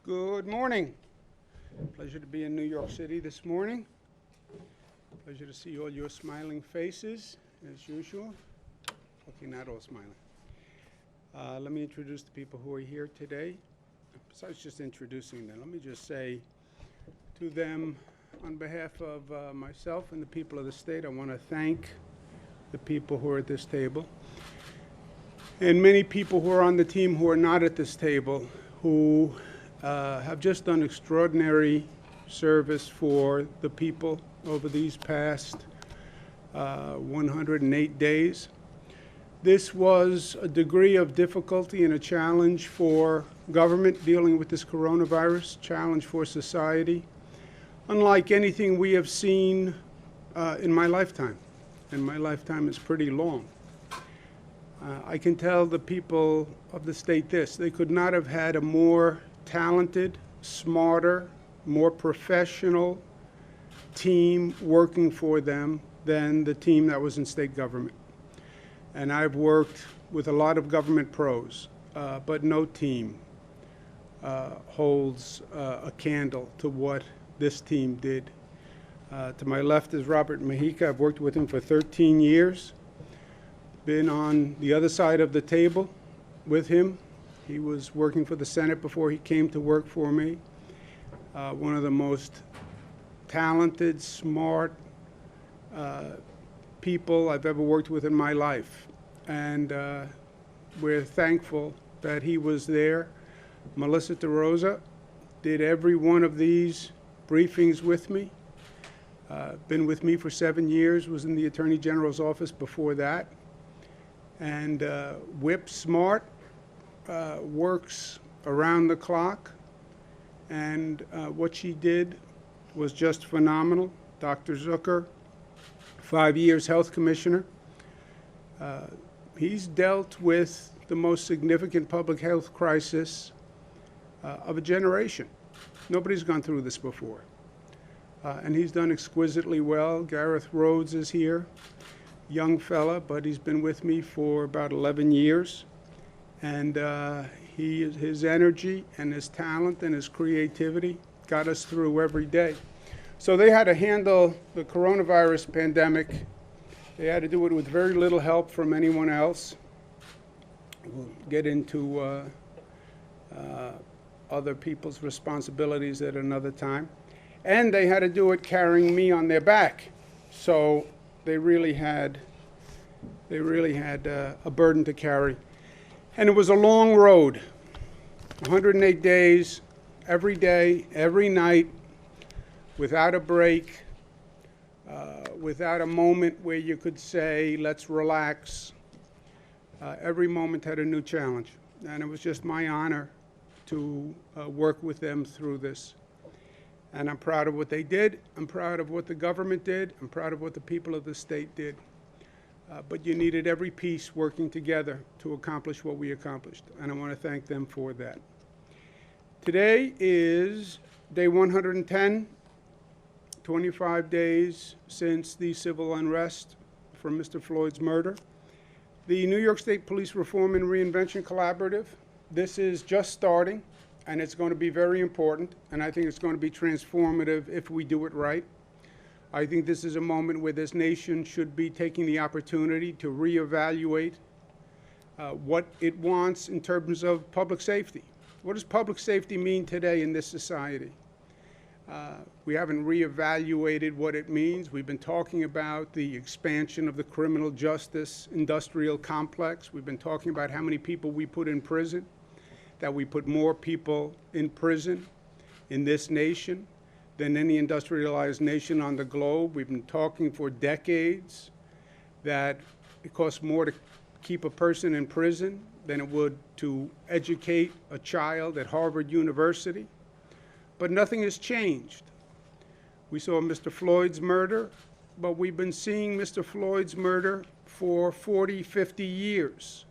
Good morning. Pleasure to be in New York City this morning. Pleasure to see all your smiling faces, as usual. Okay, not all smiling. Let me introduce the people who are here today. Besides just introducing them, let me just say to them, on behalf of myself and the people of the state, I want to thank the people who are at this table, and many people who are on the team who are not at this table, who have just done extraordinary service for the people over these past 108 days. This was a degree of difficulty and a challenge for government dealing with this coronavirus, challenge for society, unlike anything we have seen in my lifetime. And my lifetime is pretty long. I can tell the people of the state this: they could not have had a more talented, smarter, more professional team working for them than the team that was in state government. And I've worked with a lot of government pros, but no team holds a candle to what this team did. To my left is Robert Mujica. I've worked with him for 13 years. Been on the other side of the table with him. He was working for the Senate before he came to work for me. One of the most talented, smart people I've ever worked with in my life. And we're thankful that he was there. Melissa DeRosa did every one of these briefings with me. Been with me for 7 years, was in the Attorney General's office before that. And whip smart, works around the clock. And what she did was just phenomenal. Dr. Zucker, 5 years health commissioner. He's dealt with the most significant public health crisis of a generation. Nobody's gone through this before. And he's done exquisitely well. Gareth Rhodes is here, young fella, but he's been with me for about 11 years. And his energy and his talent and his creativity got us through every day. So they had to handle the coronavirus pandemic. They had to do it with very little help from anyone else. We'll get into other people's responsibilities at another time. And they had to do it carrying me on their back. So they really had a burden to carry. And it was a long road, 108 days, every day, every night, without a break, without a moment where you could say, let's relax. Every moment had a new challenge. And it was just my honor to work with them through this. And I'm proud of what they did. I'm proud of what the government did. I'm proud of what the people of the state did. But you needed every piece working together to accomplish what we accomplished. And I want to thank them for that. Today is day 110, 25 days since the civil unrest from Mr. Floyd's murder. The New York State Police Reform and Reinvention Collaborative, this is just starting, and it's going to be very important, and I think it's going to be transformative if we do it right. I think this is a moment where this nation should be taking the opportunity to reevaluate what it wants in terms of public safety. What does public safety mean today in this society? We haven't reevaluated what it means. We've been talking about the expansion of the criminal justice industrial complex. We've been talking about how many people we put in prison, that we put more people in prison in this nation than any industrialized nation on the globe. We've been talking for decades that it costs more to keep a person in prison than it would to educate a child at Harvard University. But nothing has changed. We saw Mr. Floyd's murder, but we've been seeing Mr. Floyd's murder for 40, 50 years.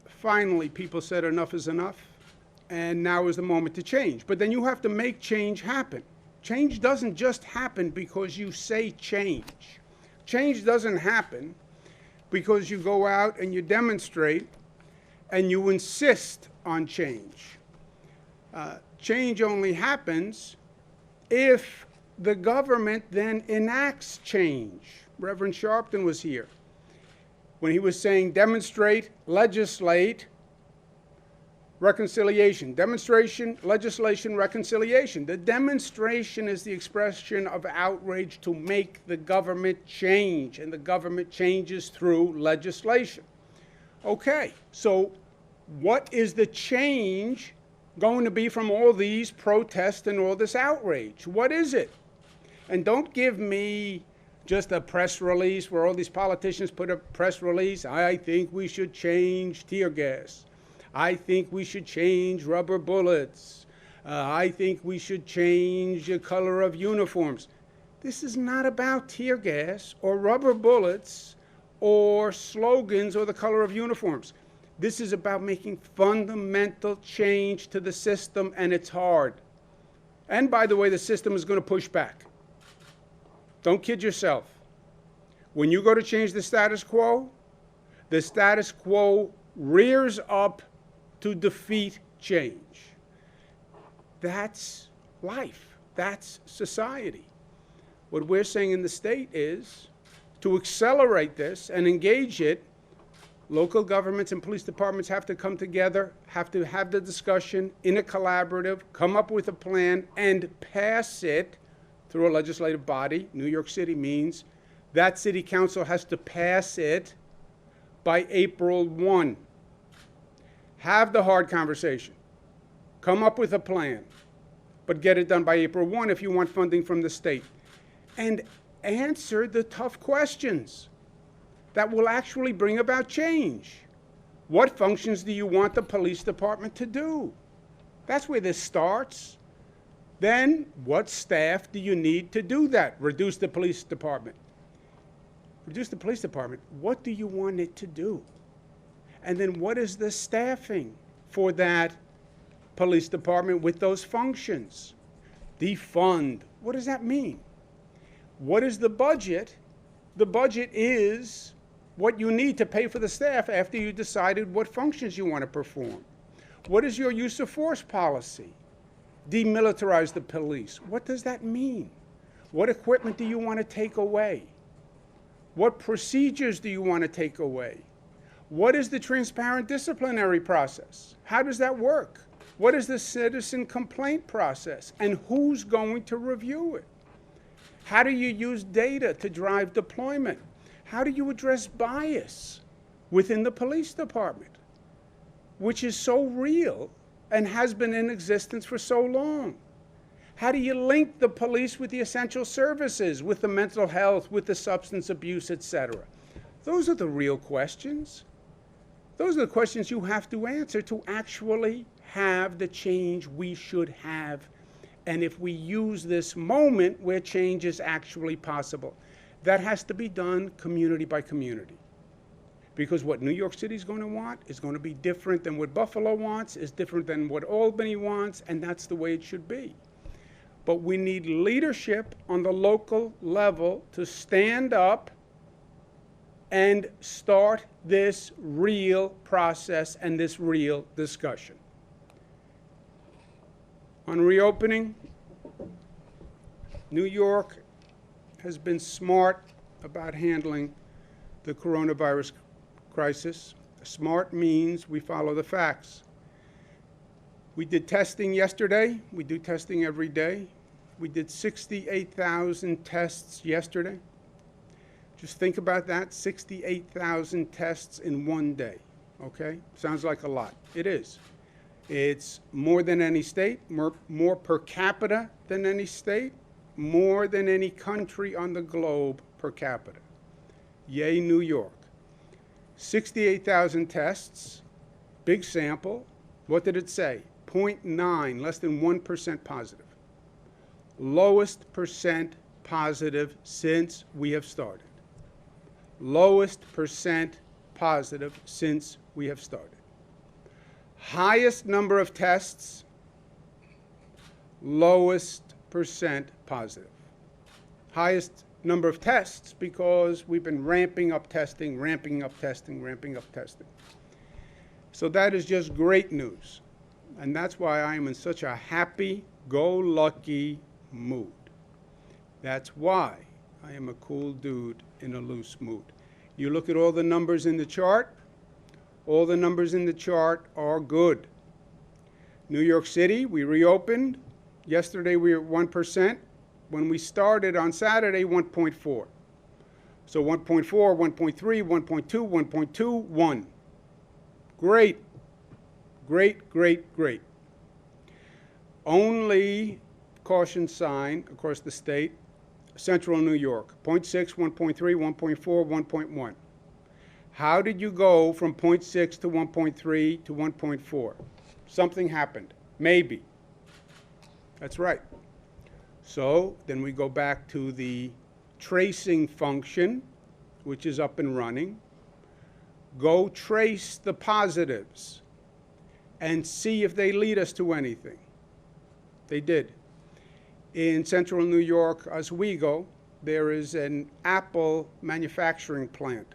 Finally, people said enough is enough. And now is the moment to change. But then you have to make change happen. Change doesn't just happen because you say change. Change doesn't happen because you go out and you demonstrate and you insist on change. Change only happens if the government then enacts change. Reverend Sharpton was here when he was saying demonstrate, legislate, reconciliation. Demonstration, legislation, reconciliation. The demonstration is the expression of outrage to make the government change, and the government changes through legislation. Okay, so what is the change going to be from all these protests and all this outrage? What is it? And don't give me just a press release where all these politicians put a press release. I think we should change tear gas. I think we should change rubber bullets. I think we should change the color of uniforms. This is not about tear gas or rubber bullets or slogans or the color of uniforms. This is about making fundamental change to the system, and it's hard. And by the way, the system is going to push back. Don't kid yourself. When you go to change the status quo rears up to defeat change. That's life. That's society. What we're saying in the state is to accelerate this and engage it. Local governments and police departments have to come together, have to have the discussion in a collaborative, come up with a plan, and pass it through a legislative body. New York City means that city council has to pass it by April 1. Have the hard conversation. Come up with a plan, but get it done by April 1 if you want funding from the state. And answer the tough questions that will actually bring about change. What functions do you want the police department to do? That's where this starts. Then, what staff do you need to do that? Reduce the police department. Reduce the police department. What do you want it to do? And then what is the staffing for that police department with those functions? Defund. What does that mean? What is the budget? The budget is what you need to pay for the staff after you decided what functions you want to perform. What is your use of force policy? Demilitarize the police. What does that mean? What equipment do you want to take away? What procedures do you want to take away? What is the transparent disciplinary process? How does that work? What is the citizen complaint process? And who's going to review it? How do you use data to drive deployment? How do you address bias within the police department, which is so real and has been in existence for so long? How do you link the police with the essential services, with the mental health, with the substance abuse, etc.? Those are the real questions. Those are the questions you have to answer to actually have the change we should have. And if we use this moment where change is actually possible, that has to be done community by community. Because what New York City is going to want is going to be different than what Buffalo wants, is different than what Albany wants, and that's the way it should be. But we need leadership on the local level to stand up and start this real process and this real discussion. On reopening, New York has been smart about handling the coronavirus crisis. Smart means we follow the facts. We did testing yesterday. We do testing every day. We did 68,000 tests yesterday. Just think about that, 68,000 tests in one day, okay? Sounds like a lot. It is. It's more than any state, more per capita than any state, more than any country on the globe per capita. Yay, New York. 68,000 tests, big sample. What did it say? 0.9, less than 1% positive. Lowest percent positive since we have started. Lowest percent positive since we have started. Highest number of tests, lowest percent positive. Highest number of tests because we've been ramping up testing, ramping up testing, ramping up testing. So that is just great news. And that's why I am in such a happy-go-lucky mood. That's why I am a cool dude in a loose mood. You look at all the numbers in the chart, all the numbers in the chart are good. New York City, we reopened. Yesterday we were at 1%. When we started on Saturday, 1.4. So 1.4, 1.3, 1.2, 1.2, 1. Great, great, great, great. Only caution sign across the state, Central New York, 0.6, 1.3, 1.4, 1.1. How did you go from 0.6 to 1.3 to 1.4? Something happened. Maybe. That's right. So then we go back to the tracing function, which is up and running. Go trace the positives and see if they lead us to anything. They did. In Central New York, Oswego, there is an apple manufacturing plant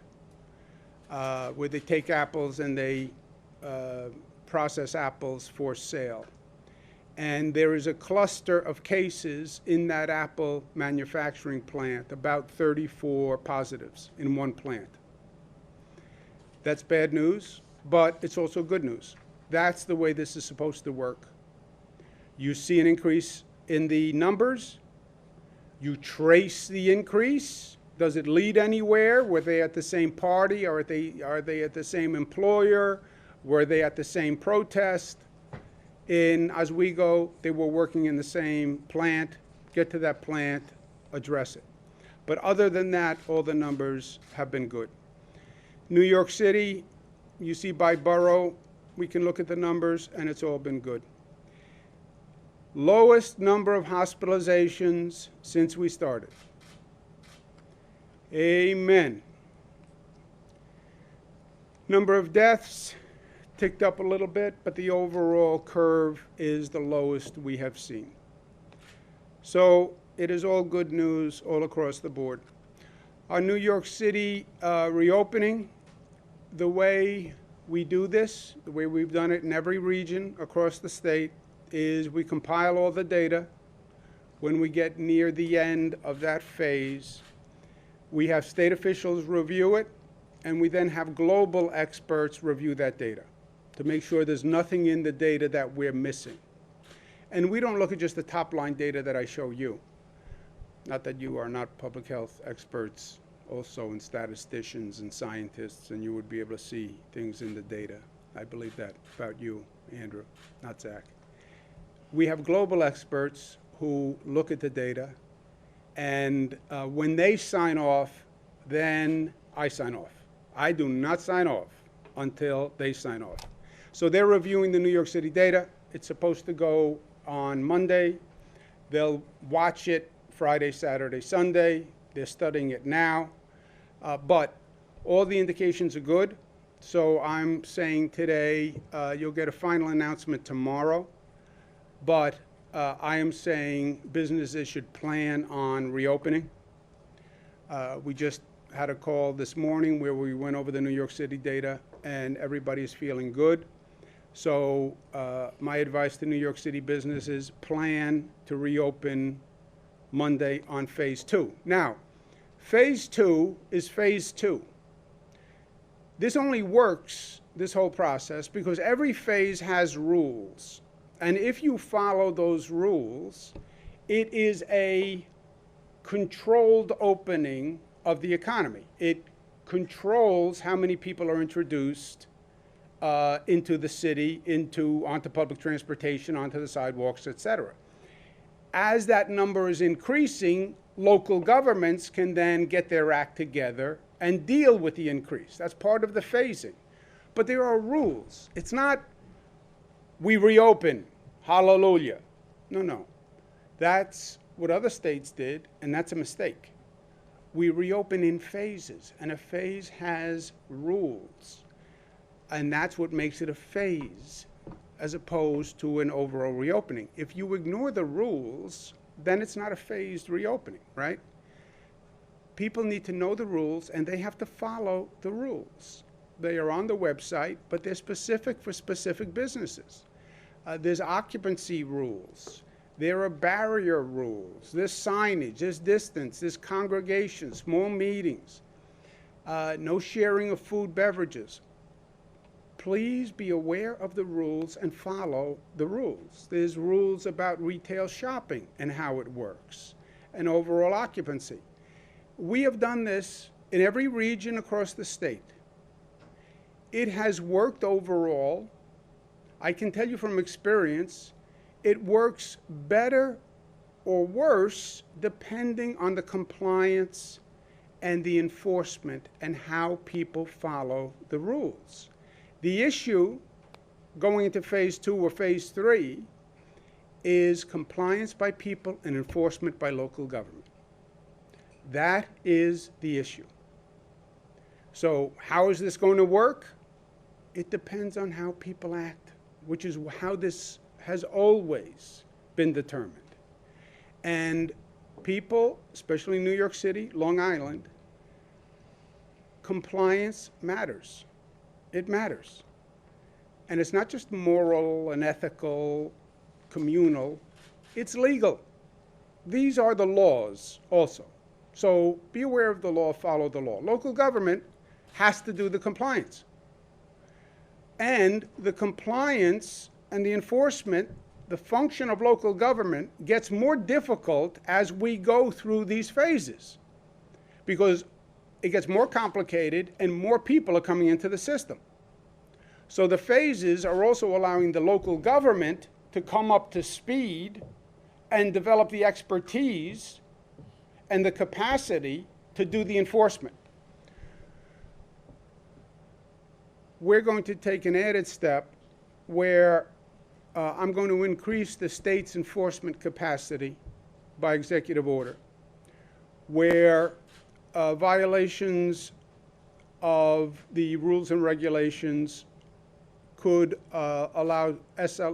where they take apples and they process apples for sale. And there is a cluster of cases in that apple manufacturing plant, about 34 positives in one plant. That's bad news, but it's also good news. That's the way this is supposed to work. You see an increase in the numbers. You trace the increase. Does it lead anywhere? Were they at the same party? Are they at the same employer? Were they at the same protest? In Oswego, they were working in the same plant. Get to that plant, address it. But other than that, all the numbers have been good. New York City, you see by borough, we can look at the numbers, and it's all been good. Lowest number of hospitalizations since we started. Amen. Number of deaths ticked up a little bit, but the overall curve is the lowest we have seen. So it is all good news all across the board. Our New York City reopening, the way we do this, the way we've done it in every region across the state, is we compile all the data. When we get near the end of that phase, we have state officials review it, and we then have global experts review that data to make sure there's nothing in the data that we're missing. And we don't look at just the top line data that I show you. Not that you are not public health experts, also and statisticians and scientists, and you would be able to see things in the data. I believe that about you, Andrew, not Zach. We have global experts who look at the data, and when they sign off, then I sign off. I do not sign off until they sign off. So they're reviewing the New York City data. It's supposed to go on Monday. They'll watch it Friday, Saturday, Sunday. They're studying it now. But all the indications are good. So I'm saying today you'll get a final announcement tomorrow. But I am saying businesses should plan on reopening. We just had a call this morning where we went over the New York City data, and everybody's feeling good. So my advice to New York City businesses, plan to reopen Monday on phase 2. Now, phase 2 is phase 2. This only works, this whole process, because every phase has rules. And if you follow those rules, it is a controlled opening of the economy. It controls how many people are introduced into the city, onto public transportation, onto the sidewalks, etc. As that number is increasing, local governments can then get their act together and deal with the increase. That's part of the phasing. But there are rules. It's not we reopen, hallelujah. No. That's what other states did, and that's a mistake. We reopen in phases, and a phase has rules. And that's what makes it a phase as opposed to an overall reopening. If you ignore the rules, then it's not a phased reopening, right? People need to know the rules, and they have to follow the rules. They are on the website, but they're specific for specific businesses. There's occupancy rules. There are barrier rules. There's signage. There's distance. There's congregation, small meetings. No sharing of food, beverages. Please be aware of the rules and follow the rules. There's rules about retail shopping and how it works, and overall occupancy. We have done this in every region across the state. It has worked overall. I can tell you from experience, it works better or worse depending on the compliance and the enforcement and how people follow the rules. The issue going into phase 2 or phase 3 is compliance by people and enforcement by local government. That is the issue. So how is this going to work? It depends on how people act, which is how this has always been determined. And people, especially New York City, Long Island, compliance matters. It matters. And it's not just moral and ethical, communal, it's legal. These are the laws also. So be aware of the law, follow the law. Local government has to do the compliance. And the compliance and the enforcement, the function of local government gets more difficult as we go through these phases, because it gets more complicated and more people are coming into the system. So the phases are also allowing the local government to come up to speed and develop the expertise and the capacity to do the enforcement. We're going to take an added step where I'm going to increase the state's enforcement capacity by executive order, where violations of the rules and regulations could allow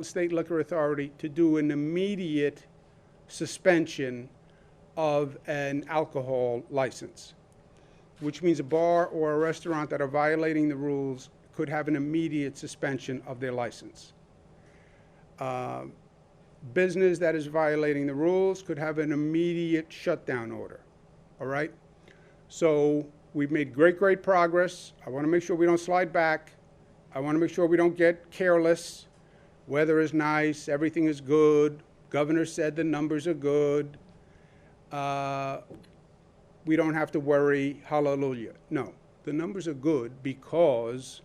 State Liquor Authority to do an immediate suspension of an alcohol license, which means a bar or a restaurant that are violating the rules could have an immediate suspension of their license. Business that is violating the rules could have an immediate shutdown order, all right? So we've made great progress. I want to make sure we don't slide back. I want to make sure we don't get careless. Weather is nice, everything is good. Governor said the numbers are good. We don't have to worry, hallelujah. No, the numbers are good because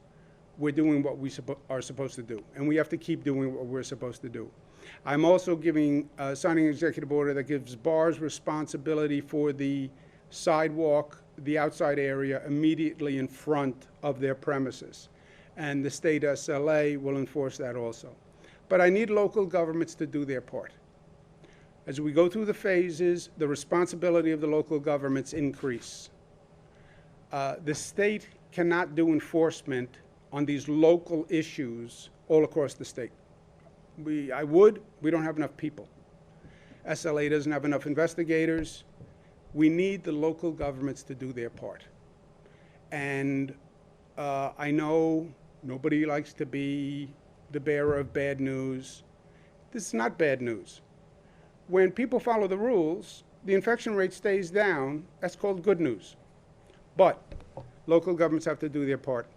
we're doing what we are supposed to do, and we have to keep doing what we're supposed to do. I'm also signing an executive order that gives bars responsibility for the sidewalk, the outside area immediately in front of their premises. And the state SLA will enforce that also. But I need local governments to do their part. As we go through the phases, the responsibility of the local governments increase. The state cannot do enforcement on these local issues all across the state. We don't have enough people. SLA doesn't have enough investigators. We need the local governments to do their part. And I know nobody likes to be the bearer of bad news. This is not bad news. When people follow the rules, the infection rate stays down. That's called good news. But local governments have to do their part.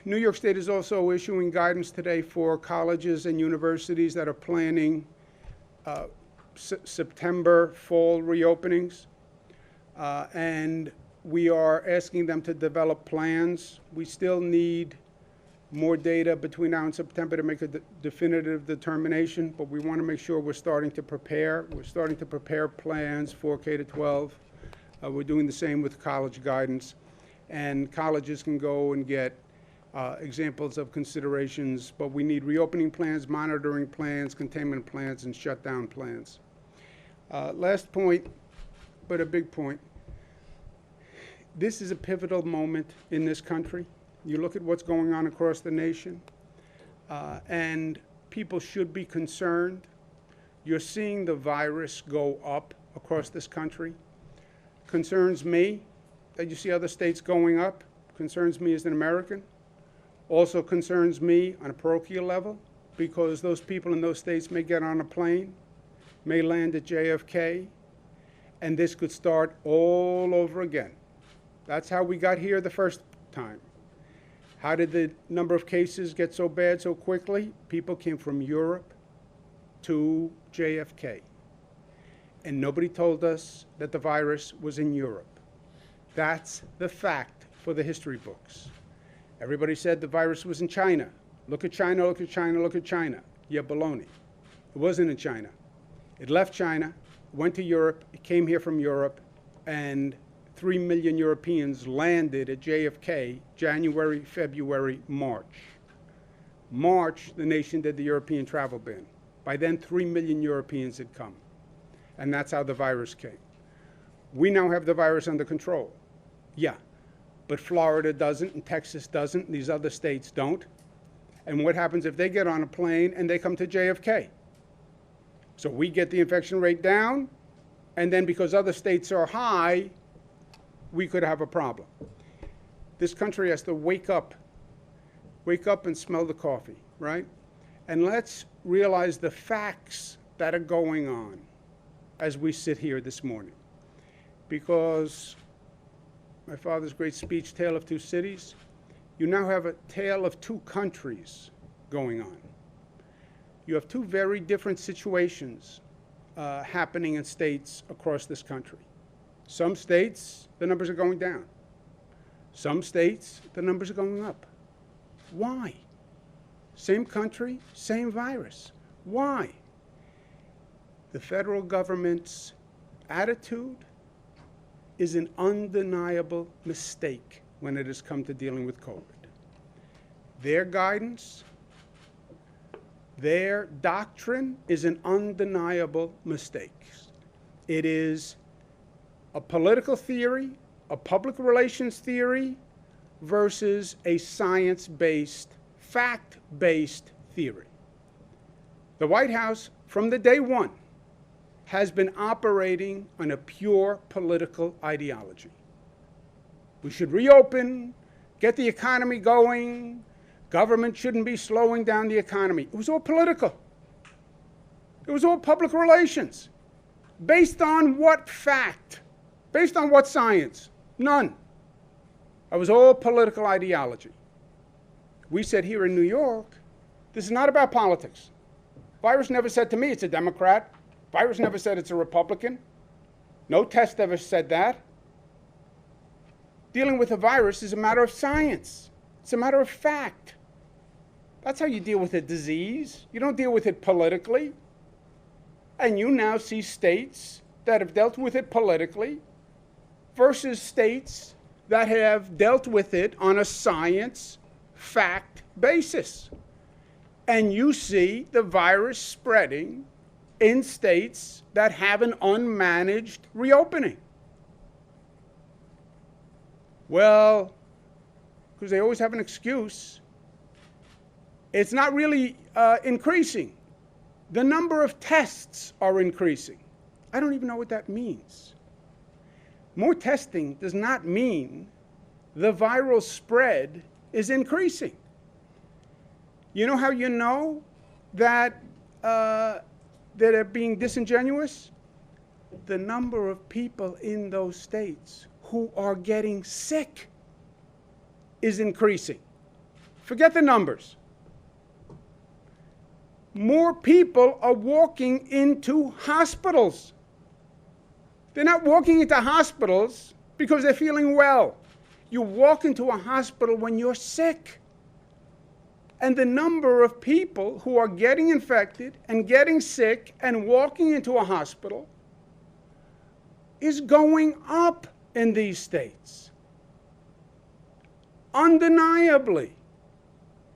New York State is also issuing guidance today for colleges and universities that are planning September fall reopenings. And we are asking them to develop plans. We still need more data between now and September to make a definitive determination, but we want to make sure we're starting to prepare. We're starting to prepare plans for K-12. We're doing the same with college guidance. And colleges can go and get examples of considerations, but we need reopening plans, monitoring plans, containment plans, and shutdown plans. Last point, but a big point. This is a pivotal moment in this country. You look at what's going on across the nation, and people should be concerned. You're seeing the virus go up across this country. Concerns me that you see other states going up. Concerns me as an American. Also concerns me on a parochial level because those people in those states may get on a plane, may land at JFK, and this could start all over again. That's how we got here the first time. How did the number of cases get so bad so quickly? People came from Europe to JFK. And nobody told us that the virus was in Europe. That's the fact for the history books. Everybody said the virus was in China. Look at China, look at China, look at China. Yeah, baloney. It wasn't in China. It left China, went to Europe, it came here from Europe, and 3 million Europeans landed at JFK January, February, March. March, the nation did the European travel ban. By then, 3 million Europeans had come. And that's how the virus came. We now have the virus under control. Yeah, but Florida doesn't, and Texas doesn't, and these other states don't. And what happens if they get on a plane and they come to JFK? So we get the infection rate down, and then because other states are high, we could have a problem. This country has to wake up and smell the coffee, right? And let's realize the facts that are going on as we sit here this morning. Because my father's great speech, Tale of Two Cities, you now have a tale of two countries going on. You have two very different situations happening in states across this country. Some states, the numbers are going down. Some states, the numbers are going up. Why? Same country, same virus. Why? The federal government's attitude is an undeniable mistake when it has come to dealing with COVID. Their guidance, their doctrine is an undeniable mistake. It is a political theory, a public relations theory, versus a science-based, fact-based theory. The White House, from the day one, has been operating on a pure political ideology. We should reopen, get the economy going, government shouldn't be slowing down the economy. It was all political. It was all public relations. Based on what fact? Based on what science? None. It was all political ideology. We said here in New York, this is not about politics. Virus never said to me it's a Democrat. Virus never said it's a Republican. No test ever said that. Dealing with a virus is a matter of science. It's a matter of fact. That's how you deal with a disease. You don't deal with it politically. And you now see states that have dealt with it politically versus states that have dealt with it on a science, fact basis. And you see the virus spreading in states that have an unmanaged reopening. Well, because they always have an excuse, it's not really increasing. The number of tests are increasing. I don't even know what that means. More testing does not mean the viral spread is increasing. You know how you know that they're being disingenuous? The number of people in those states who are getting sick is increasing. Forget the numbers. More people are walking into hospitals. They're not walking into hospitals because they're feeling well. You walk into a hospital when you're sick. And the number of people who are getting infected and getting sick and walking into a hospital is going up in these states. Undeniably.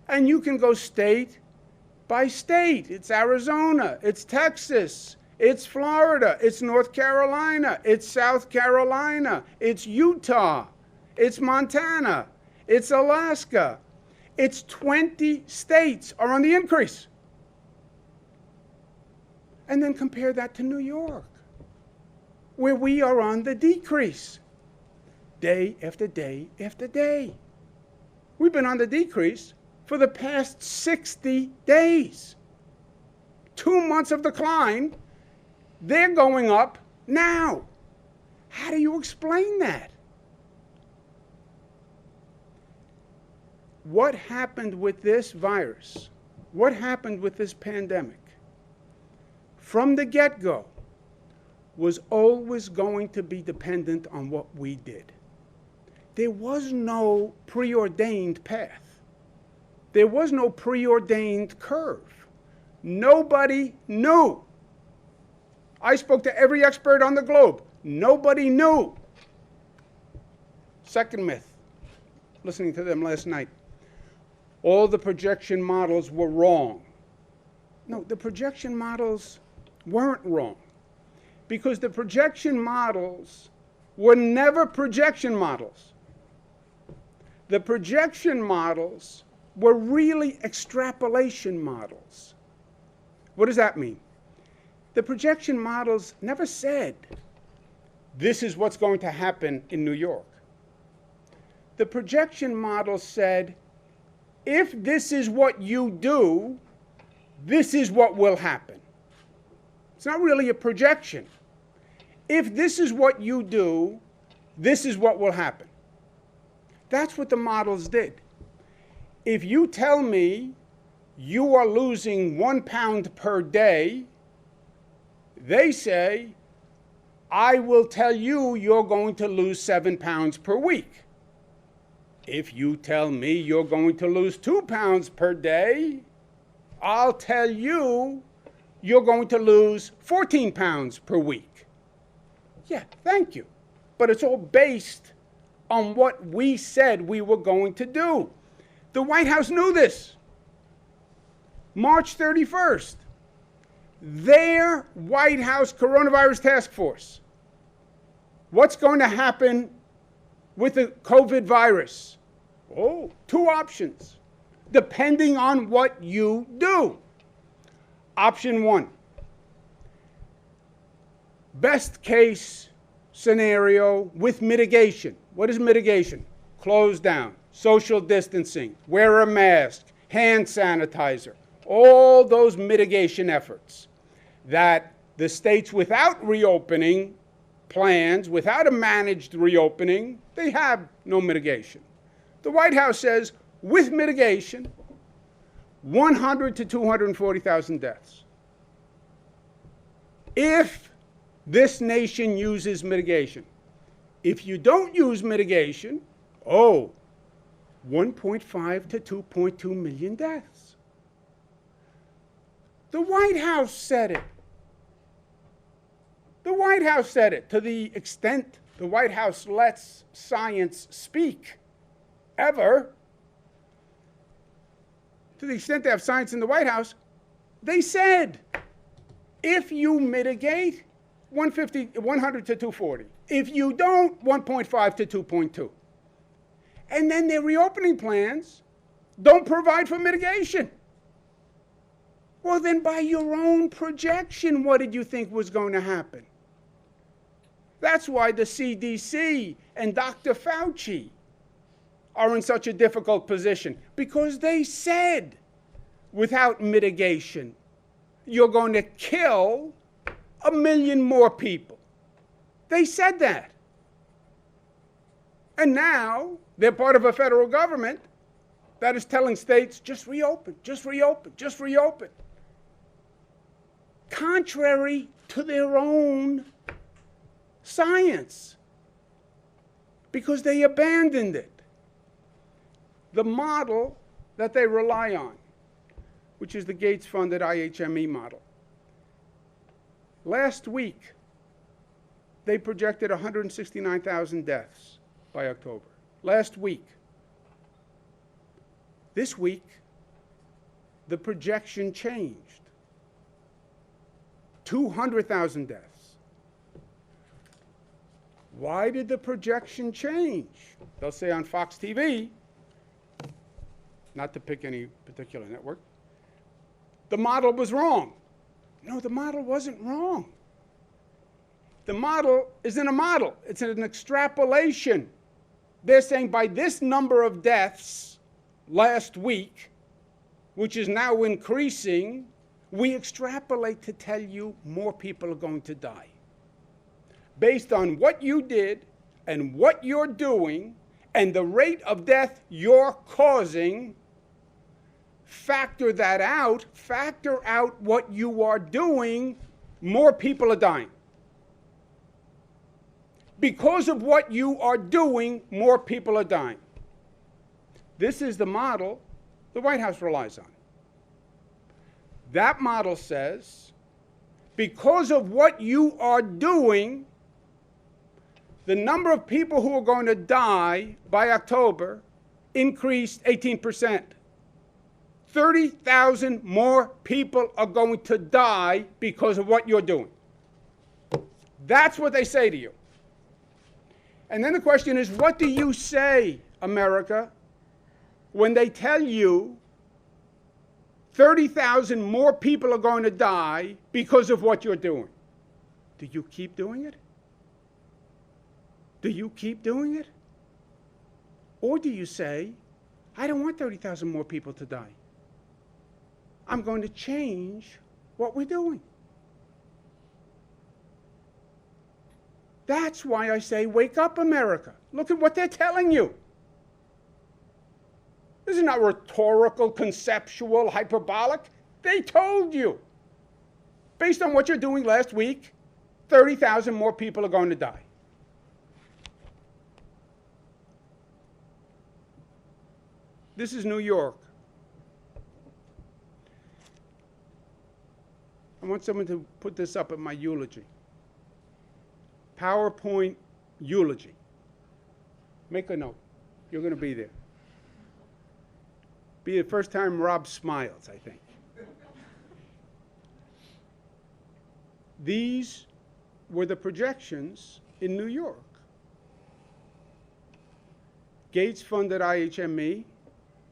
And you can go state by state. It's Arizona, it's Texas, it's Florida, it's North Carolina, it's South Carolina, it's Utah, it's Montana, it's Alaska. It's 20 states are on the increase. And then compare that to New York, where we are on the decrease, day after day after day. We've been on the decrease for the past 60 days. 2 months of decline, they're going up now. How do you explain that? What happened with this virus? What happened with this pandemic? From the get-go, was always going to be dependent on what we did. There was no preordained path. There was no preordained curve. Nobody knew. I spoke to every expert on the globe. Nobody knew. Second myth, listening to them last night. All the projection models were wrong. No, the projection models weren't wrong, because the projection models were never projection models. The projection models were really extrapolation models. What does that mean? The projection models never said, this is what's going to happen in New York. The projection model said, if this is what you do, this is what will happen. It's not really a projection. If this is what you do, this is what will happen. That's what the models did. If you tell me you are losing 1 pound per day, they say, I will tell you you're going to lose 7 pounds per week. If you tell me you're going to lose 2 pounds per day, I'll tell you you're going to lose 14 pounds per week. Yeah, thank you. But it's all based on what we said we were going to do. The White House knew this. March 31st, their White House coronavirus task force. What's going to happen with the COVID virus? Oh, 2 options, depending on what you do. Option 1, best case scenario with mitigation. What is mitigation? Close down, social distancing, wear a mask, hand sanitizer, all those mitigation efforts that the states without reopening plans, without a managed reopening, they have no mitigation. The White House says, with mitigation, 100 to 240,000 deaths. If this nation uses mitigation. If you don't use mitigation, 1.5 to 2.2 million deaths. The White House said it. The White House said it. To the extent the White House lets science speak, ever, to the extent they have science in the White House, they said, if you mitigate, 100 to 240. If you don't, 1.5 to 2.2. And then their reopening plans don't provide for mitigation. Well, then by your own projection, what did you think was going to happen? That's why the CDC and Dr. Fauci are in such a difficult position, because they said, without mitigation, you're going to kill 1 million more people. They said that. And now they're part of a federal government that is telling states, just reopen, just reopen, just reopen. Contrary to their own science, because they abandoned it. The model that they rely on, which is the Gates-funded IHME model. Last week, they projected 169,000 deaths by October. Last week. This week, the projection changed. 200,000 deaths. Why did the projection change? They'll say on Fox TV, not to pick any particular network, the model was wrong. No, the model wasn't wrong. The model isn't a model. It's an extrapolation. They're saying by this number of deaths last week, which is now increasing, we extrapolate to tell you more people are going to die. Based on what you did and what you're doing and the rate of death you're causing, factor that out, factor out what you are doing, more people are dying. Because of what you are doing, more people are dying. This is the model the White House relies on. That model says, because of what you are doing, the number of people who are going to die by October increased 18%. 30,000 more people are going to die because of what you're doing. That's what they say to you. And then the question is, what do you say, America, when they tell you 30,000 more people are going to die because of what you're doing? Do you keep doing it? Do you keep doing it? Or do you say, I don't want 30,000 more people to die. I'm going to change what we're doing. That's why I say, wake up, America. Look at what they're telling you. This is not rhetorical, conceptual, hyperbolic. They told you. Based on what you're doing last week, 30,000 more people are going to die. This is New York. I want someone to put this up at my eulogy. PowerPoint eulogy. Make a note. You're going to be there. Be the first time Rob smiles, I think. These were the projections in New York. Gates funded IHME,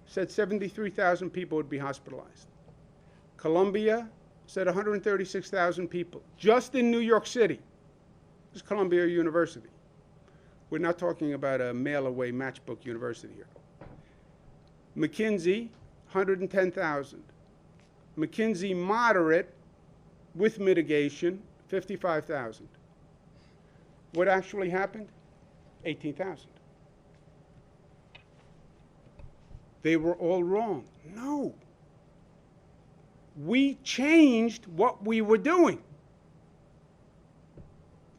said 73,000 people would be hospitalized. Columbia said 136,000 people, just in New York City. This is Columbia University. We're not talking about a mail-away matchbook university here. McKinsey, 110,000. McKinsey moderate with mitigation, 55,000. What actually happened? 18,000. They were all wrong. No. We changed what we were doing.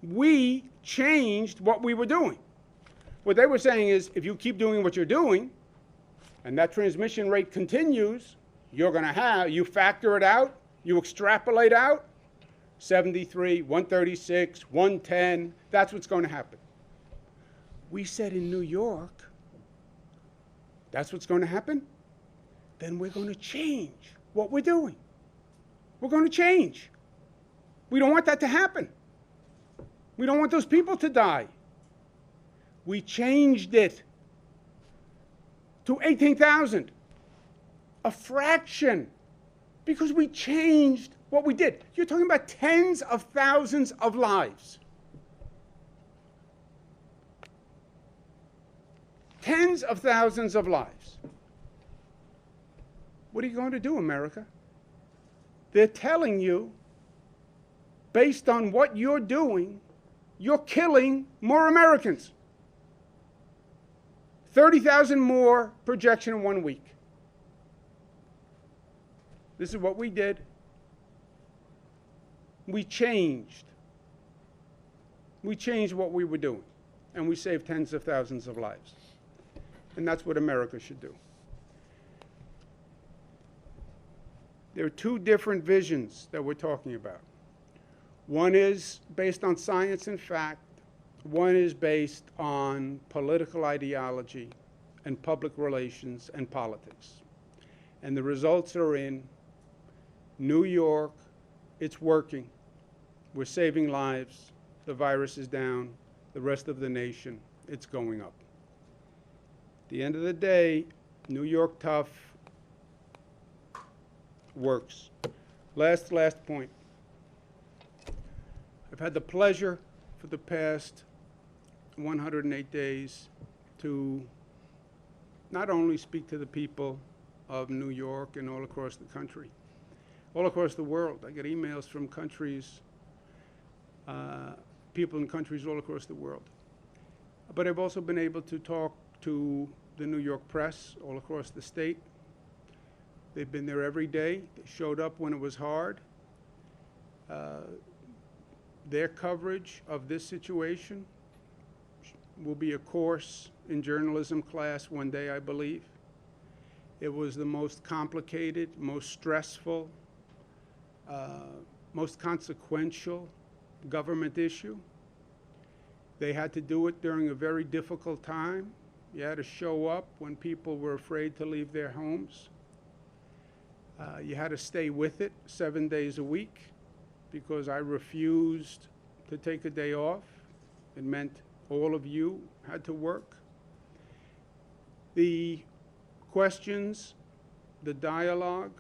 We changed what we were doing. What they were saying is, if you keep doing what you're doing, and that transmission rate continues, you're going to have, you factor it out, you extrapolate out, 73, 136, 110, that's what's going to happen. We said in New York, that's what's going to happen? Then we're going to change what we're doing. We're going to change. We don't want that to happen. We don't want those people to die. We changed it to 18,000, a fraction, because we changed what we did. You're talking about tens of thousands of lives. Tens of thousands of lives. What are you going to do, America? They're telling you, based on what you're doing, you're killing more Americans. 30,000 more projection in 1 week. This is what we did. We changed. We changed what we were doing, and we saved tens of thousands of lives. And that's what America should do. There are two different visions that we're talking about. One is based on science and fact. One is based on political ideology and public relations and politics. And the results are in New York. It's working. We're saving lives. The virus is down. The rest of the nation, it's going up. At the end of the day, New York tough works. Last point. I've had the pleasure for the past 108 days to not only speak to the people of New York and all across the country, all across the world. I get emails from countries, people in countries all across the world. But I've also been able to talk to the New York press all across the state. They've been there every day. They showed up when it was hard. Their coverage of this situation will be a course in journalism class one day, I believe. It was the most complicated, most stressful, most consequential government issue. They had to do it during a very difficult time. You had to show up when people were afraid to leave their homes. You had to stay with it 7 days a week because I refused to take a day off. It meant all of you had to work. The questions, the dialogue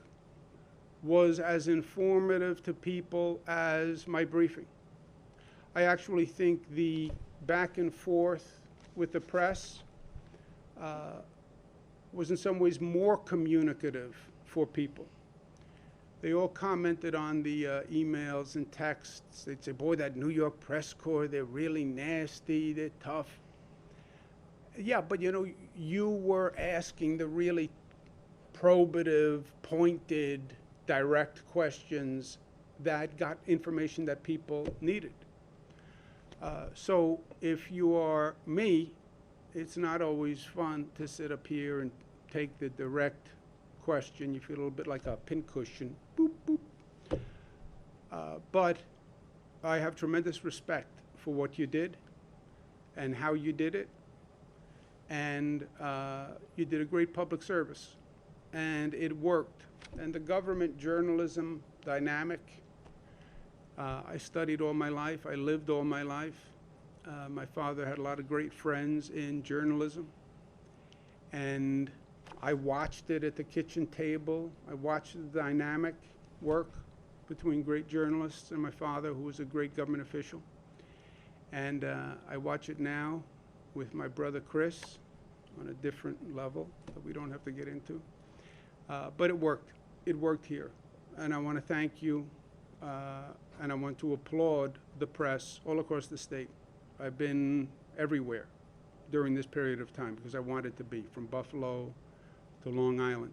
was as informative to people as my briefing. I actually think the back and forth with the press was in some ways more communicative for people. They all commented on the emails and texts. They'd say, boy, that New York press corps, they're really nasty, they're tough. Yeah, but you know, you were asking the really probative, pointed, direct questions that got information that people needed. So if you are me, it's not always fun to sit up here and take the direct question. You feel a little bit like a pincushion, boop, boop. But I have tremendous respect for what you did and how you did it. And you did a great public service. And it worked. And the government journalism dynamic, I studied all my life. I lived all my life. My father had a lot of great friends in journalism. And I watched it at the kitchen table. I watched the dynamic work between great journalists and my father, who was a great government official. And I watch it now with my brother Chris on a different level that we don't have to get into. But it worked. It worked here. And I want to thank you, and I want to applaud the press all across the state. I've been everywhere during this period of time because I wanted to be, from Buffalo to Long Island.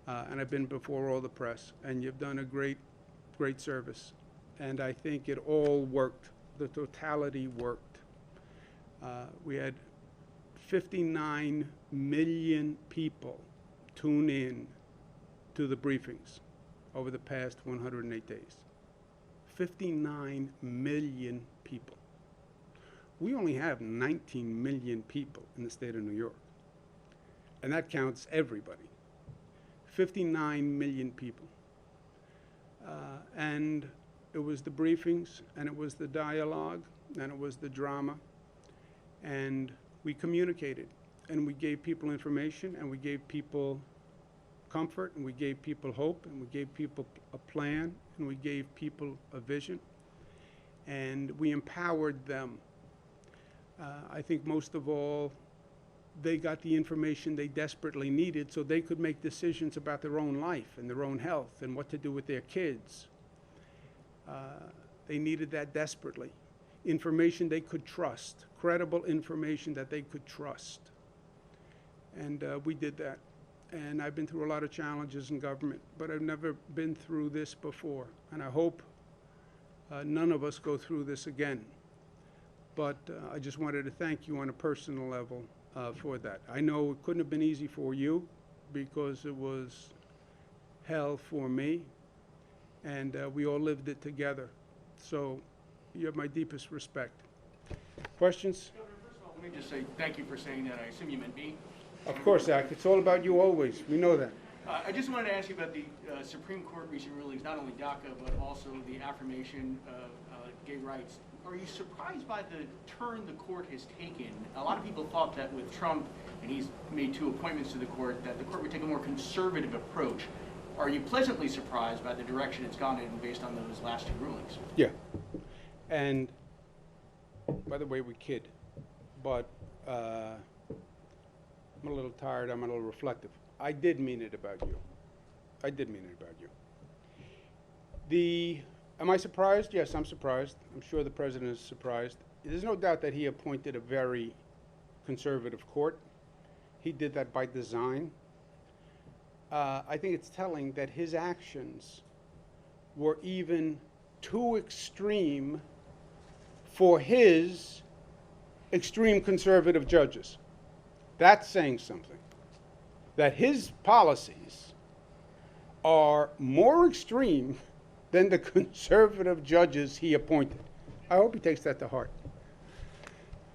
And I've been before all the press, and you've done a great, great service. And I think it all worked. The totality worked. We had 59 million people tune in to the briefings over the past 108 days. 59 million people. We only have 19 million people in the state of New York. And that counts everybody. 59 million people. And it was the briefings, and it was the dialogue, and it was the drama. And we communicated, and we gave people information, and we gave people comfort, and we gave people hope, and we gave people a plan, and we gave people a vision, and we empowered them. I think most of all, they got the information they desperately needed so they could make decisions about their own life and their own health and what to do with their kids. They needed that desperately. Information they could trust, credible information that they could trust. And we did that. And I've been through a lot of challenges in government, but I've never been through this before. And I hope none of us go through this again. But I just wanted to thank you on a personal level for that. I know it couldn't have been easy for you because it was hell for me, and we all lived it together. So you have my deepest respect. Questions? Governor, first of all, let me just say thank you for saying that. I assume you meant me. Of course, Zach. It's all about you always. We know that. I just wanted to ask you about the Supreme Court recent rulings, not only DACA, but also the affirmation of gay rights. Are you surprised by the turn the court has taken? A lot of people thought that with Trump, and he's made 2 appointments to the court, that the court would take a more conservative approach. Are you pleasantly surprised by the direction it's gone in based on those last 2 rulings? Yeah. And by the way, we kid, but I'm a little tired, I'm a little reflective. I did mean it about you. I did mean it about you. Am I surprised? Yes, I'm surprised. I'm sure the president is surprised. There's no doubt that he appointed a very conservative court. He did that by design. I think it's telling that his actions were even too extreme for his extreme conservative judges. That's saying something. That his policies are more extreme than the conservative judges he appointed. I hope he takes that to heart.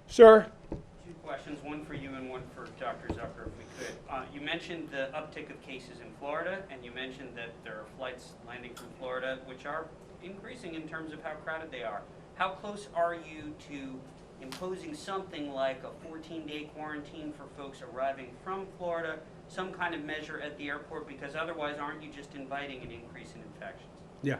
Sir? Two questions, one for you and one for Dr. Zucker, if we could. You mentioned the uptick of cases in Florida, and you mentioned that there are flights landing from Florida, which are increasing in terms of how crowded they are. How close are you to imposing something like a 14-day quarantine for folks arriving from Florida, some kind of measure at the airport, because otherwise aren't you just inviting an increase in infections? Yeah.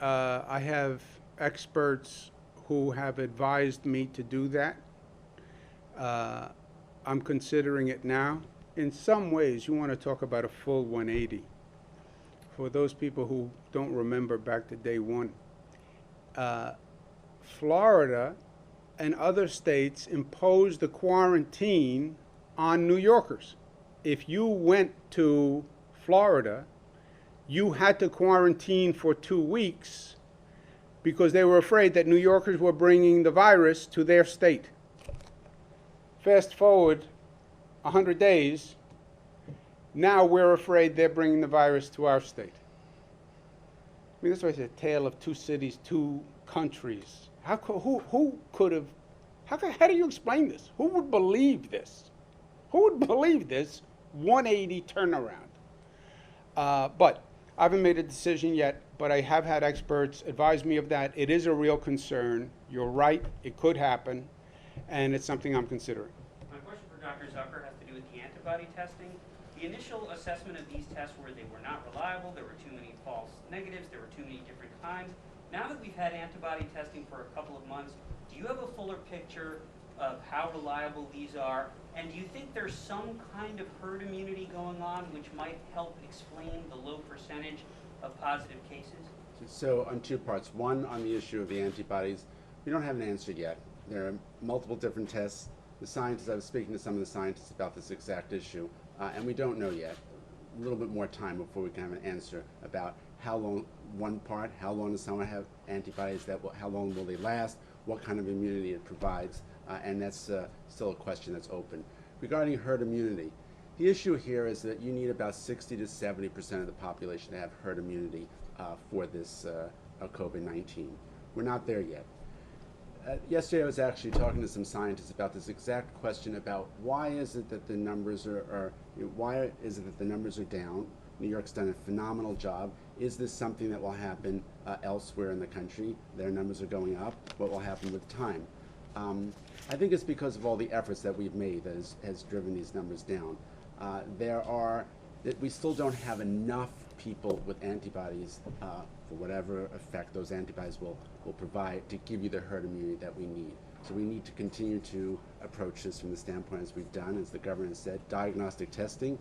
I have experts who have advised me to do that. I'm considering it now. In some ways, you want to talk about a full 180. For those people who don't remember back to day one, Florida and other states imposed a quarantine on New Yorkers. If you went to Florida, you had to quarantine for 2 weeks because they were afraid that New Yorkers were bringing the virus to their state. Fast forward 100 days, now we're afraid they're bringing the virus to our state. I mean, this was a tale of two cities, two countries. How do you explain this? Who would believe this? Who would believe this 180 turnaround? But I haven't made a decision yet, but I have had experts advise me of that. It is a real concern. You're right, it could happen, and it's something I'm considering. My question for Dr. Zucker has to do with the antibody testing. The initial assessment of these tests were they were not reliable, there were too many false negatives, there were too many different kinds. Now that we've had antibody testing for a couple of months, do you have a fuller picture of how reliable these are? And do you think there's some kind of herd immunity going on which might help explain the low percentage of positive cases? So on two parts. One, on the issue of the antibodies, we don't have an answer yet. There are multiple different tests. The scientists, I was speaking to some of the scientists about this exact issue, and we don't know yet. A little bit more time before we can have an answer about how long, how long does someone have antibodies, how long will they last, what kind of immunity it provides, and that's still a question that's open. Regarding herd immunity, the issue here is that you need about 60 to 70% of the population to have herd immunity for this COVID-19. We're not there yet. Yesterday I was actually talking to some scientists about this exact question about why is it that the numbers are down. New York's done a phenomenal job. Is this something that will happen elsewhere in the country? Their numbers are going up. What will happen with time? I think it's because of all the efforts that we've made that has driven these numbers down. We still don't have enough people with antibodies for whatever effect those antibodies will provide to give you the herd immunity that we need. So we need to continue to approach this from the standpoint as we've done, as the governor said, diagnostic testing.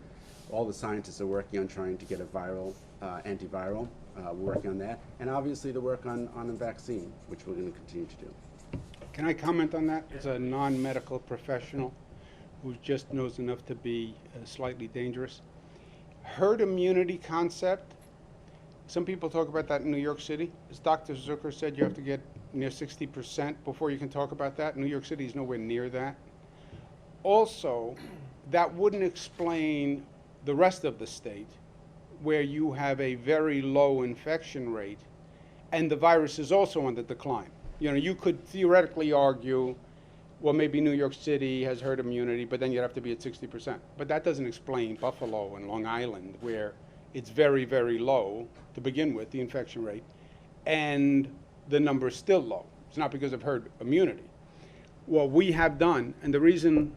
All the scientists are working on trying to get a viral, antiviral. We're working on that. And obviously the work on a vaccine, which we're going to continue to do. Can I comment on that? As a non-medical professional who just knows enough to be slightly dangerous. Herd immunity concept, some people talk about that in New York City. As Dr. Zucker said, you have to get near 60% before you can talk about that. New York City is nowhere near that. Also, that wouldn't explain the rest of the state where you have a very low infection rate and the virus is also on the decline. You know, you could theoretically argue, well, maybe New York City has herd immunity, but then you'd have to be at 60%. But that doesn't explain Buffalo and Long Island, where it's very, very low to begin with, the infection rate, and the number is still low. It's not because of herd immunity. What we have done, and the reason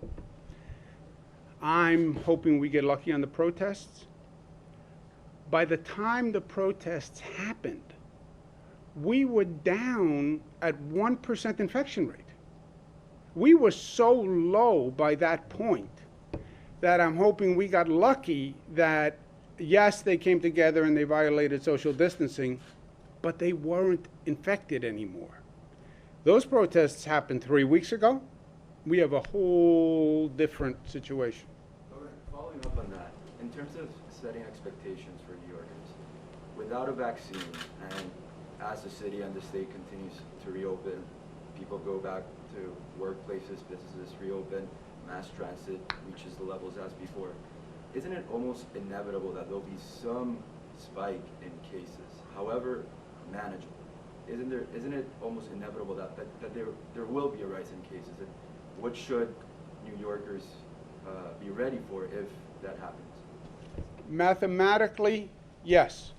I'm hoping we get lucky on the protests, by the time the protests happened, we were down at 1% infection rate. We were so low by that point that I'm hoping we got lucky that, yes, they came together and they violated social distancing, but they weren't infected anymore. Those protests happened 3 weeks ago. We have a whole different situation. Following up on that, in terms of setting expectations for New Yorkers, without a vaccine and as the city and the state continues to reopen, people go back to workplaces, businesses reopen, mass transit reaches the levels as before, isn't it almost inevitable that there'll be some spike in cases, however manageable? Isn't it almost inevitable that there will be a rise in cases? And what should New Yorkers be ready for if that happens? Mathematically, yes.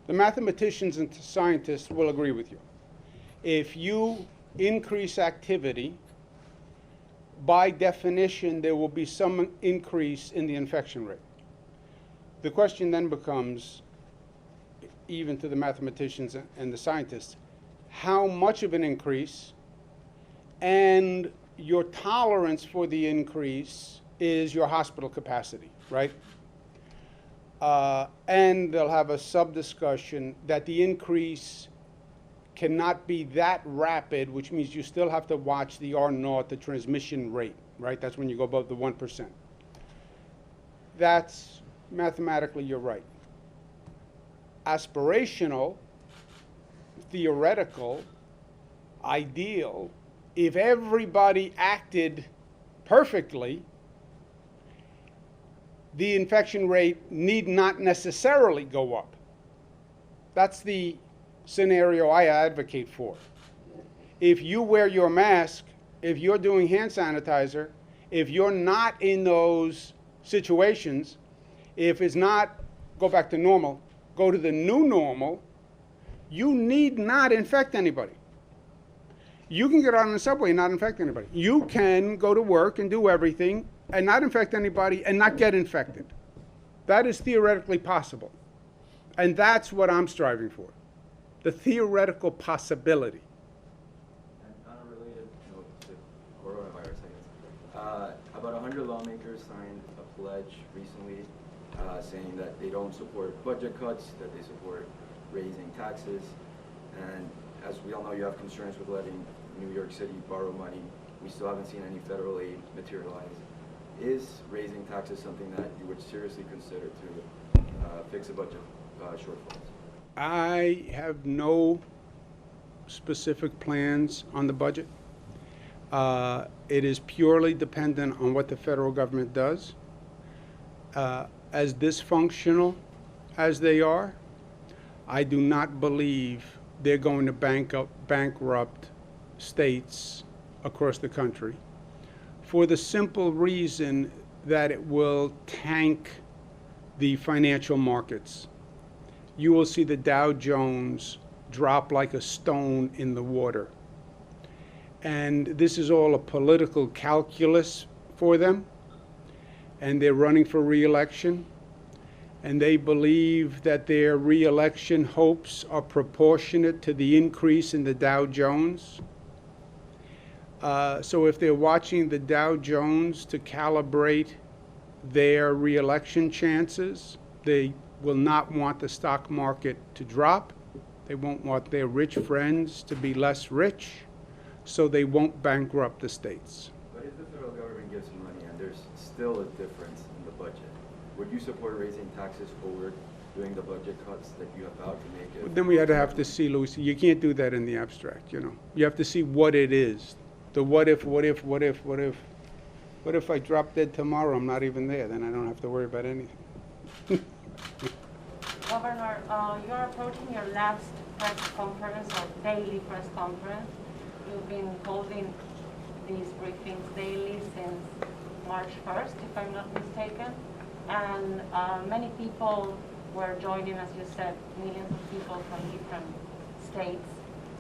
The mathematicians and scientists will agree with you. If you increase activity, by definition, there will be some increase in the infection rate. The question then becomes, even to the mathematicians and the scientists, how much of an increase, and your tolerance for the increase is your hospital capacity, right? And they'll have a sub-discussion that the increase cannot be that rapid, which means you still have to watch the R0, the transmission rate, right? That's when you go above the 1%. That's mathematically, you're right. Aspirational, theoretical, ideal, if everybody acted perfectly, the infection rate need not necessarily go up. That's the scenario I advocate for. If you wear your mask, if you're doing hand sanitizer, if you're not in those situations, if it's not go back to normal, go to the new normal, you need not infect anybody. You can get on the subway and not infect anybody. You can go to work and do everything and not infect anybody and not get infected. That is theoretically possible. And that's what I'm striving for. The theoretical possibility. And on a related note to coronavirus, I guess, about 100 lawmakers signed a pledge recently saying that they don't support budget cuts, that they support raising taxes. And as we all know, you have concerns with letting New York City borrow money. We still haven't seen any federal aid materialize. Is raising taxes something that you would seriously consider to fix a budget shortfalls? I have no specific plans on the budget. It is purely dependent on what the federal government does. As dysfunctional as they are, I do not believe they're going to bankrupt states across the country for the simple reason that it will tank the financial markets. You will see the Dow Jones drop like a stone in the water. And this is all a political calculus for them. And they're running for re-election. And they believe that their re-election hopes are proportionate to the increase in the Dow Jones. So if they're watching the Dow Jones to calibrate their re-election chances, they will not want the stock market to drop. They won't want their rich friends to be less rich, so they won't bankrupt the states. But if the federal government gives money and there's still a difference in the budget, would you support raising taxes over doing the budget cuts that you have vowed to make it? But then we had to have to see, Lucy, you can't do that in the abstract, you know. You have to see what it is. The what if. What if I drop dead tomorrow, I'm not even there, then I don't have to worry about anything. Governor, you're approaching your last press conference or daily press conference. You've been holding these briefings daily since March 1st, if I'm not mistaken. And many people were joining, as you said, millions of people from different states.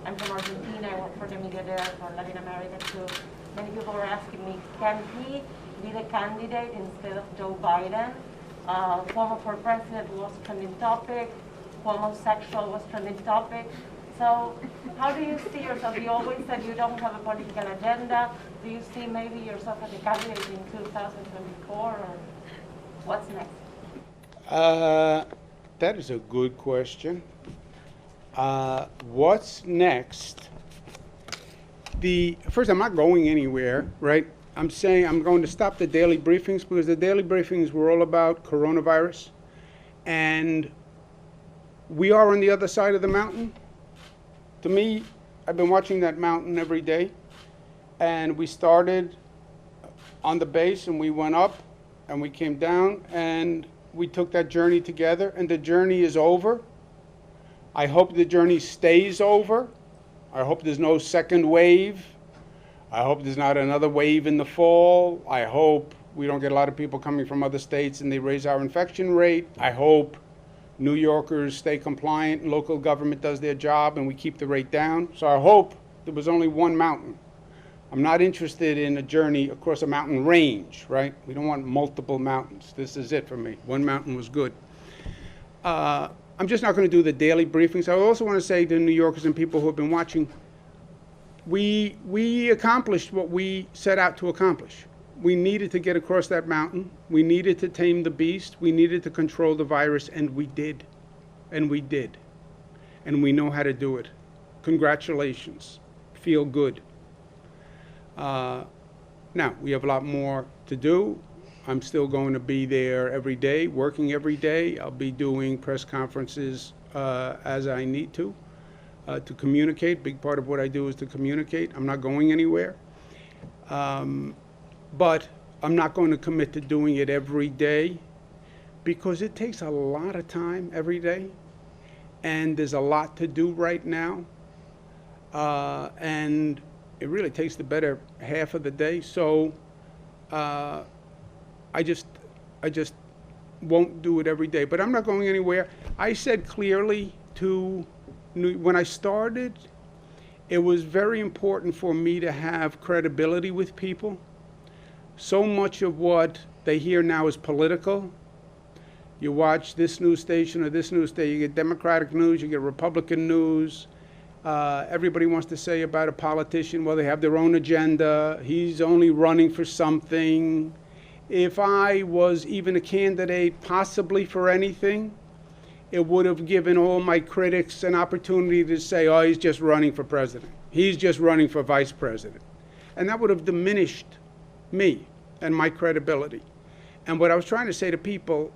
I'm from Argentina, I work for the media there, for Latin America too. Many people were asking me, can he be the candidate instead of Joe Biden? Cuomo for president was trending topic. Homosexual was trending topic. So how do you see yourself? You always said you don't have a political agenda. Do you see maybe yourself as a candidate in 2024, or what's next? That is a good question. What's next? First, I'm not going anywhere, right? I'm saying I'm going to stop the daily briefings, because the daily briefings were all about coronavirus. And we are on the other side of the mountain. To me, I've been watching that mountain every day. And we started on the base, and we went up, and we came down, and we took that journey together, and the journey is over. I hope the journey stays over. I hope there's no second wave. I hope there's not another wave in the fall. I hope we don't get a lot of people coming from other states and they raise our infection rate. I hope New Yorkers stay compliant and local government does their job and we keep the rate down. So I hope there was only one mountain. I'm not interested in a journey across a mountain range, right? We don't want multiple mountains. This is it for me. One mountain was good. I'm just not going to do the daily briefings. I also want to say to New Yorkers and people who have been watching, we accomplished what we set out to accomplish. We needed to get across that mountain. We needed to tame the beast. We needed to control the virus, and we did. And we did. And we know how to do it. Congratulations. Feel good. Now, we have a lot more to do. I'm still going to be there every day, working every day. I'll be doing press conferences as I need to communicate. Big part of what I do is to communicate. I'm not going anywhere. But I'm not going to commit to doing it every day because it takes a lot of time every day. And there's a lot to do right now. And it really takes the better half of the day. So I just won't do it every day. But I'm not going anywhere. I said clearly when I started, it was very important for me to have credibility with people. So much of what they hear now is political. You watch this news station or this news station, you get Democratic news, you get Republican news. Everybody wants to say about a politician, well, they have their own agenda. He's only running for something. If I was even a candidate possibly for anything, it would have given all my critics an opportunity to say, oh, he's just running for president. He's just running for vice president. And that would have diminished me and my credibility. And what I was trying to say to people,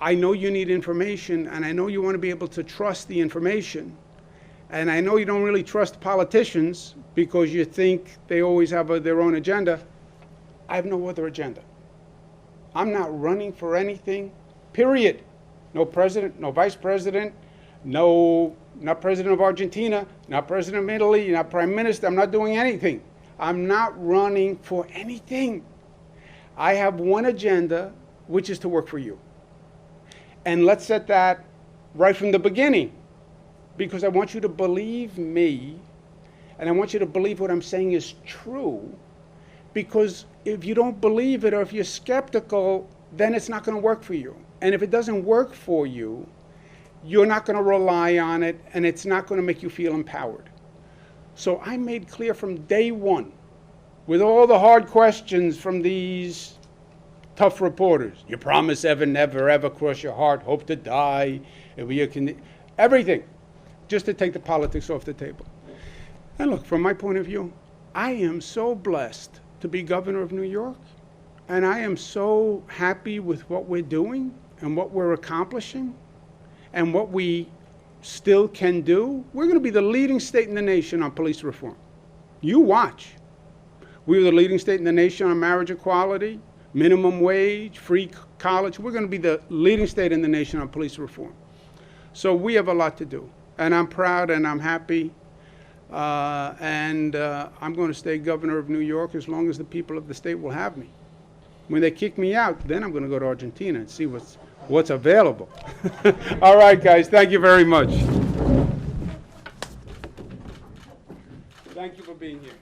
I know you need information, and I know you want to be able to trust the information. And I know you don't really trust politicians because you think they always have their own agenda. I have no other agenda. I'm not running for anything, period. No president, no vice president, not president of Argentina, not president of Italy, not prime minister. I'm not doing anything. I'm not running for anything. I have one agenda, which is to work for you. And let's set that right from the beginning, because I want you to believe me, and I want you to believe what I'm saying is true, because if you don't believe it or if you're skeptical, then it's not going to work for you. And if it doesn't work for you, you're not going to rely on it, and it's not going to make you feel empowered. So I made clear from day one, with all the hard questions from these tough reporters, you promise ever, never, ever cross your heart, hope to die, everything, just to take the politics off the table. And look, from my point of view, I am so blessed to be governor of New York, and I am so happy with what we're doing and what we're accomplishing and what we still can do. We're going to be the leading state in the nation on police reform. You watch. We're the leading state in the nation on marriage equality, minimum wage, free college. We're going to be the leading state in the nation on police reform. So we have a lot to do. And I'm proud and I'm happy. I'm going to stay governor of New York as long as the people of the state will have me. When they kick me out, then I'm going to go to Argentina and see what's available. All right, guys. Thank you very much. Thank you for being here.